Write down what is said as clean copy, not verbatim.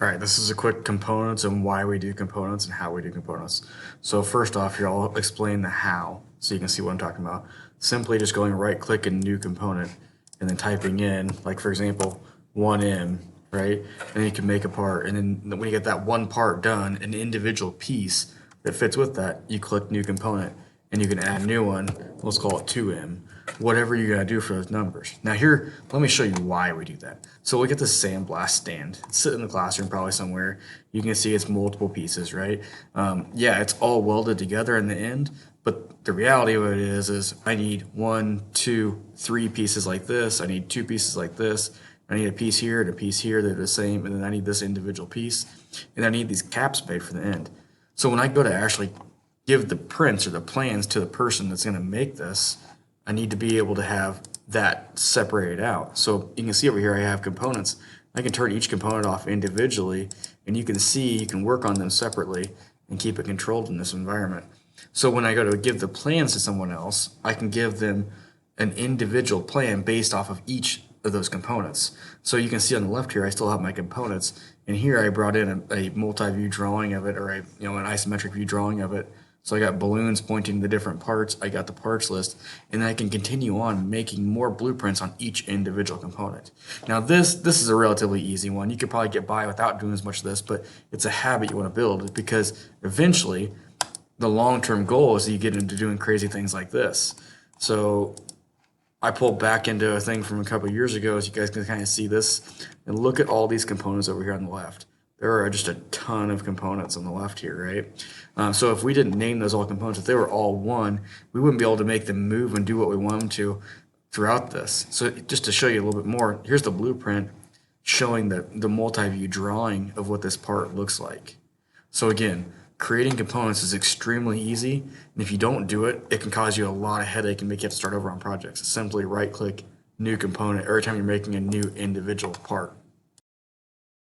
All right, this is a quick components and why we do components and how we do components. So first off here, I'll explain the how so you can see what I'm talking about. Simply just going right click in new component and then typing in, like for example, 1M, right? And you can make a part. And then when you get that one part done, an individual piece that fits with that, you click new component and you can add a new one. Let's call it 2M. Whatever you're gonna do for those numbers. Now here, let me show you why we do that. So look at the sandblast stand. It's sitting in the classroom probably somewhere. You can see it's multiple pieces, right? Yeah, it's all welded together in the end, but the reality of it is I need 1, 2, 3 pieces like this. I need 2 pieces like this. I need a piece here and a piece here. They're the same, and then I need this individual piece, and I need these caps made for the end. So when I go to actually give the prints or the plans to the person that's going to make this, I need to be able to have that separated out. So you can see over here I have components. I can turn each component off individually, and you can see you can work on them separately and keep it controlled in this environment. So when I go to give the plans to someone else, I can give them an individual plan based off of each of those components. So you can see on the left here I still have my components, and here I brought in a multi-view drawing of it, or an isometric view drawing of it. So I got balloons pointing to the different parts. I got the parts list, and I can continue on making more blueprints on each individual component. Now this is a relatively easy one. You could probably get by without doing as much of this, but it's a habit you want to build because eventually the long-term goal is that you get into doing crazy things like this. So I pulled back into a thing from a couple of years ago, as you guys can kind of see this, and look at all these components over here on the left. There are just a ton of components on the left here, right? So if we didn't name those all components, if they were all one, we wouldn't be able to make them move and do what we want them to throughout this. So just to show you a little bit more, here's the blueprint showing the multi-view drawing of what this part looks like. So again, creating components is extremely easy, and if you don't do it, it can cause you a lot of headache and make you have to start over on projects. Simply right-click, new component, every time you're making a new individual part.